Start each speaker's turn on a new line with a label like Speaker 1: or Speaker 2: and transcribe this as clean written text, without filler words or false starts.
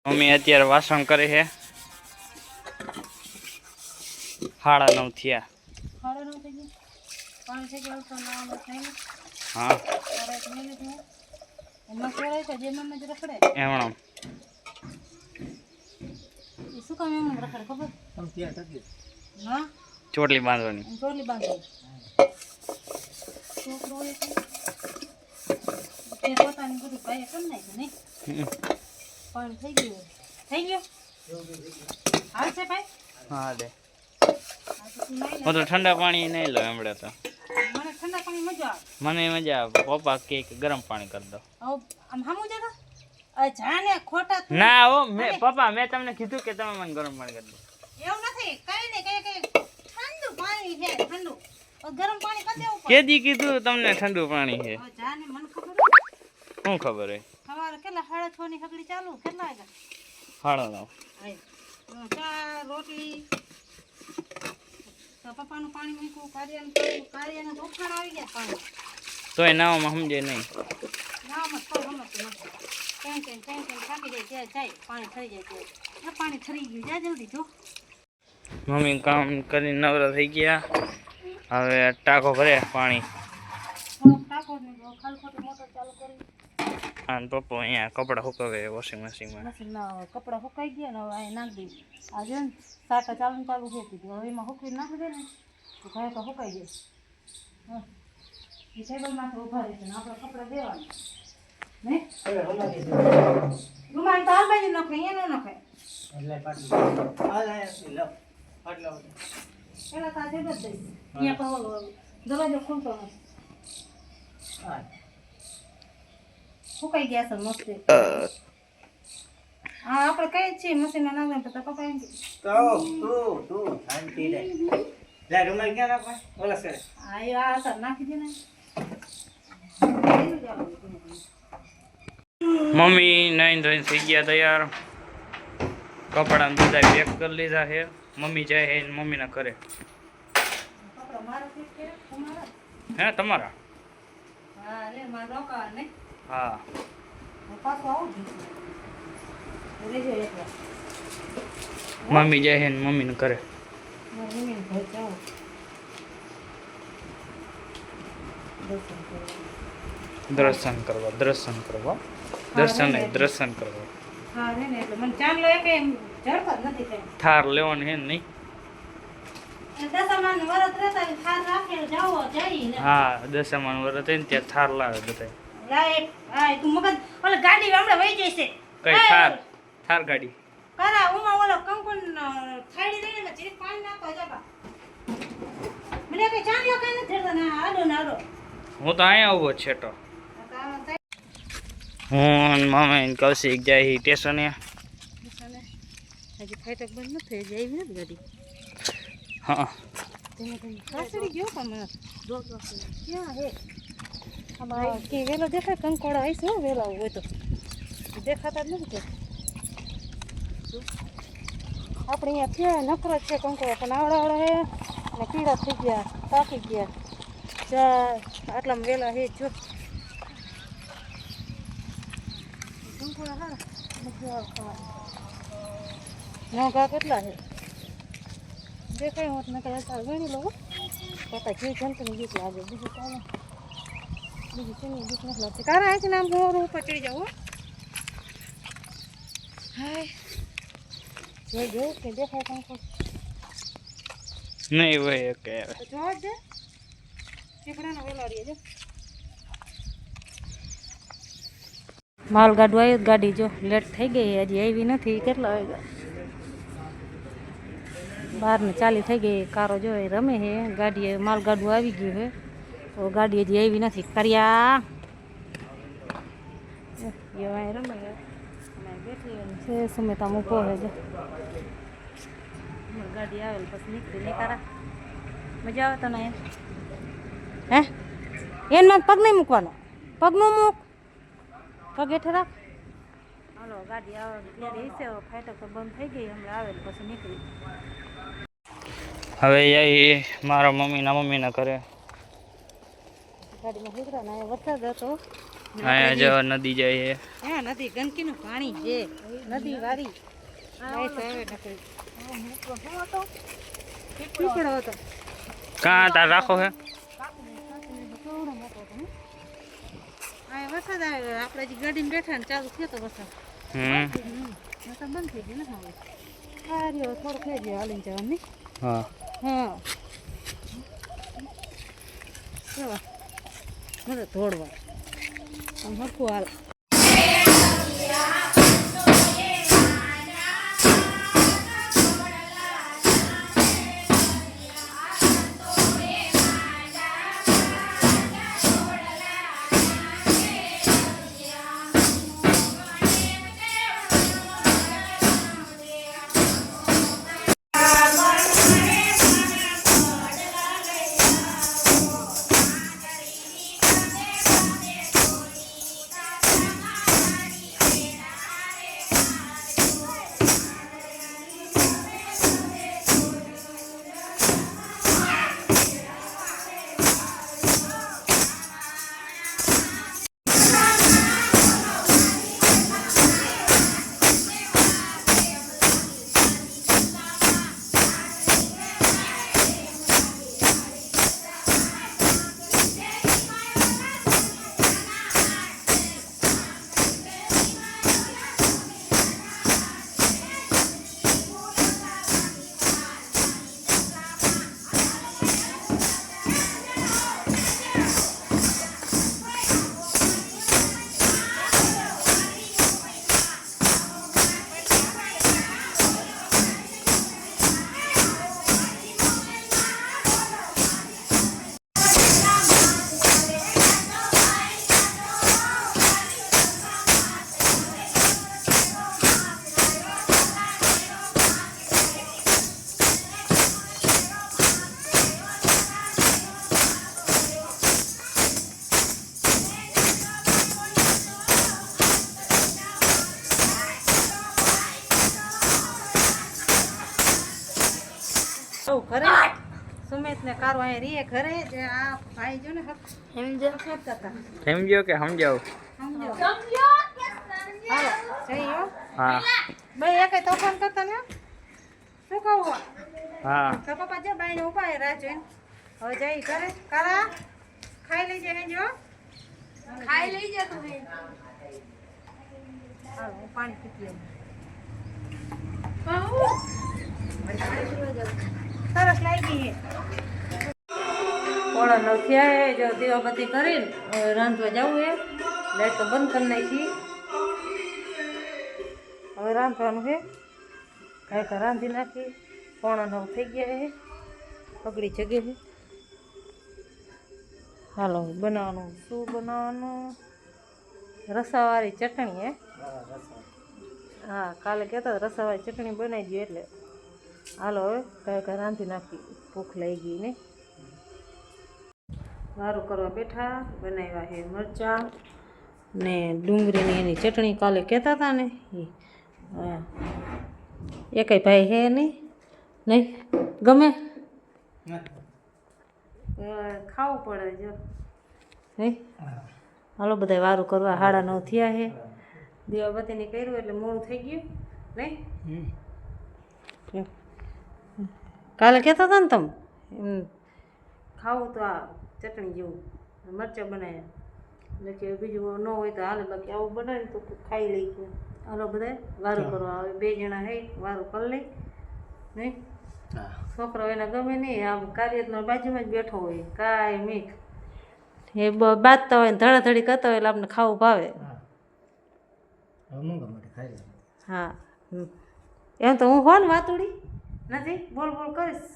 Speaker 1: Mummy અત્યારે વાસણ કરે છે 9:30 થયા। હા એમણો ચોટલી બાંધવાની
Speaker 2: પણ થઈ ગયો હાલ છે ભાઈ
Speaker 1: હા દે હું તો ઠંડા પાણી નહીં લો હમણાં તો
Speaker 2: મને ઠંડા પાણી મજા આવે
Speaker 1: મને મજા આવે પપ્પા કે ગરમ પાણી કરી દો
Speaker 2: આમ હામું જતા આ જાને ખોટા
Speaker 1: ના હો પપ્પા મેં તમને કીધું કે તમે મને ગરમ પાણી કરી દો
Speaker 2: એવું નથી કઈ ને કઈ ઠંડુ પાણી છે ઠંડુ ગરમ પાણી કરી દેવું
Speaker 1: કેદી કીધું તમને ઠંડુ પાણી છે
Speaker 2: જાને મને ખબર
Speaker 1: શું ખબર હે
Speaker 2: સવારે કેટલા 6:30 ની હગડી ચાલુ કેટલા
Speaker 1: વાગ્યા
Speaker 2: 9:30 ચા રોટલી તો પપ્પાનું પાણી મૂક્યું કાર્યને તોફાન આવી ગયા પાણી
Speaker 1: તોય નાવામાં સમજે નહીં
Speaker 2: નાવામાં તો સમજતું નથી કેમ થાકી જાય ત્યાં જાય પાણી થઈ જાય ત્યાં પાણી ઠરી ગયું જા જલ્દી જો
Speaker 1: મમ્મી કામ કરીને નવરા થઈ ગયા હવે ટાંકો ભરે પાણી
Speaker 2: ટાંકો ને ખાલી ખોટી મોટર ચાલુ કરી
Speaker 1: અને પપ્પા અહીંયા કપડાં સુકાવે વોશિંગ મશીનમાં
Speaker 2: કપડાં સુકાઈ ગયા ને હવે અહીં નાખી દઈ આજે ને સાટા ચાલુ છે કીધું હવે એમાં સુકવી નાખી દે ને તો ઘરે તો સુકાઈ જાય એ ટેબલમાંથી ઉભા રહેશે ને આપણે કપડાં દેવાના નહીં રૂમાલ તો આ બાજુ નખાય અહીંયા ન નખાય પેલા તાજે જ દઈશ અહીંયા કહો દરવાજો ખુલતો નથી સુકાઈ ગયા છે મસ્તી હા આપણે કઈ છીએ મશીનમાં નાખીને તો પપ્પા એમ તું શાંતિ રે લે રૂમાલ ક્યાં નાખવા ઓલા સર આ સર નાખી દે ને
Speaker 1: મમ્મી નાઈન ધોઈને થઈ ગયા તૈયાર કપડાં બધા પેક કરી લીધા છે મમ્મી જાય છે મમ્મીના ઘરે હે તમારા
Speaker 2: હા લે માર રોકા ને
Speaker 1: હા
Speaker 2: પાછો આવું રેજો એકલા
Speaker 1: મમ્મી જાય છે મમ્મીના ઘરે
Speaker 2: મમ્મી ઘરે જાવ
Speaker 1: દર્શન કરવા
Speaker 2: હા ને એટલે મને ચાંદલો એક એમ જડતો જ નથી કઈ
Speaker 1: થાર લેવાનું હે નહીં
Speaker 2: દશામાન વરત રહેતા થાર રાખે જાવો જાય ને
Speaker 1: હા દશામાન વરત ને ત્યાં થાર લાવે બધા
Speaker 2: લાઈટ આ તું મગજ ઓલે ગાડી હમણાં વહી જશે
Speaker 1: કઈ થાર ગાડી
Speaker 2: કરા ઉમા ઓલો કંકુન થાળી લઈને મે ચીરી પાણી નાખો જબા મને કઈ ચાંદલો કઈ નથી જડતો ને આડો નાડો
Speaker 1: હું તો અહીંયા આવું છેટો હું મમ્મી કૌશિક જાય સ્ટેશને
Speaker 2: હજી ફાટક બંધ નથી થઈ જાય ને ગાડી
Speaker 1: હા
Speaker 2: કાસડી ગયો પણ ક્યાં હે અમાર કે વેલો દેખાય કંકોડા આઈસ હો વેલા હોય તો દેખાતા જ નથી આપણે અહીંયા થયા નકરો છે કંકોડા પણ આવડા હે અને કીડા થઈ ગયા પાકી ગયા આટલામાં વેલા હે જો કંકોડા હા નથી આવતા ઘા કેટલા છે દેખાય હોત ને કઈ અત્યારે ગણી લો પતા જે જંતુની બીક લાગે બીજું કાંઈ બીજું કોની બીક નથી લાગતી કારા અહીંથી આમ હોર ઉપર ચડી જાવ હાય જોઈ જોયું કે દેખાય કંકો
Speaker 1: નહીં હોય કે
Speaker 2: જોવા દે ચીકડાનો વેલો રહીએ જો માલ ગાડું આવ્યું ગાડી જો લેટ થઈ ગઈ હજી આવી નથી કેટલા વાગ્યા 12:40 થઈ ગઈ કારો જો રમે છે ગાડી માલ ગાડું આવી ગયું છે તો ગાડી હજી આવી નથી કર્યા રમે બેઠી સમેતા મૂકો છે જો ગાડી આવે પછી નીકળી નીકારા મજા આવે તને હે એનમાં પગ નહીં મૂકવાનો પગનું મૂક પગ હેઠે રાખ હાલો ગાડી આવે ત્યારે હશે ફાટક તો બંધ થઈ ગઈ હમણાં આવે પછી નીકળી
Speaker 1: હવે એ મારા મમ્મીના ઘરે
Speaker 2: ગાડીમાં નીકળ્યા ને વરસાદ હતો
Speaker 1: અહીંયા જો નદી જાય છે.
Speaker 2: હા નદી ગંદકીનું પાણી છે નદી વાળી પીપળો હતો
Speaker 1: કાં તાર રાખો હે
Speaker 2: આ વરસાદ આવે આપણે જે ગાડીમાં બેઠા ને ચાલુ થયો તો વરસાદ વરસાદ બંધ થઈ ગયો ને હવે આ રહ્યો થોડો થઈ ગયો હાલીને જવાનું
Speaker 1: હા
Speaker 2: હા મને દોડવા આમ હરખું હાલ ઘરે સુમિત ને કારો અહીંયા રીએ ઘરે જે આ ભાઈ જો ને કરતા હતા
Speaker 1: સમજો કે સમજાવ
Speaker 2: સમજો હાલો જઈયો
Speaker 1: હા
Speaker 2: બે એકે તોફાન કરતા ને શું કહું
Speaker 1: હા
Speaker 2: તો પપ્પા જો બાઈને ઉભા રાહ જોઈને હવે જઈ ઘરે કારા ખાઈ લેજે હે જો ખાઈ લઈ જા તું હાલો હું પાણી પીતી સરસ લાગી પોળા 9 થયા હે જો દીવાબત્તી કરીને હવે રાંધવા જવું હે લાઈટ તો બંધ કરી નાખી હવે રાંધવાનું છે કાંઈક રાંધી નાખી 8:45 થઈ ગયા હે પકડી જગે છે હાલો બનાવવાનું શું બનાવવાનું રસાવાળી ચટણી હે હા કાલે કહેતા રસાવાળી ચટણી બનાવી દઈએ એટલે હાલો હવે કાંઈક રાંધી નાખી ભૂખ લાગી ગઈ ને વારું કરવા બેઠા બનાવ્યા છે મરચાં ને ડુંગળીની એની ચટણી કાલે કહેતા હતા ને એ હા એકેય ભાઈ હે નહીં ગમે ખાવું પડે જો નહીં હાલો બધા વારું કરવા 9:30 થયા છે દીવાબત્તીની કર્યું એટલે મોડું થઈ ગયું નહીં કાલે કહેતા હતા ને તમે એમ ખાવું તો આ ચટણી જેવું મરચાં બનાવ્યા એટલે કે બીજું ન હોય તો હાલે બાકી આવું બનાવે તો ખાઈ લઈ ગયું હાલો બધા વારું કરવા આવે 2 જણા હે વારું કરી લઈ નહીં છોકરો એને ગમે નહીં આમ કાર્યમાં બાજુમાં જ બેઠો હોય કાંઈ મીઠ એ બાજતા હોય ને ધડાધડી કરતા હોય એટલે આપણે ખાવું ભાવે હા એમ તો હું હો ને વાતુડી નથી બોલ બોલ કરીશ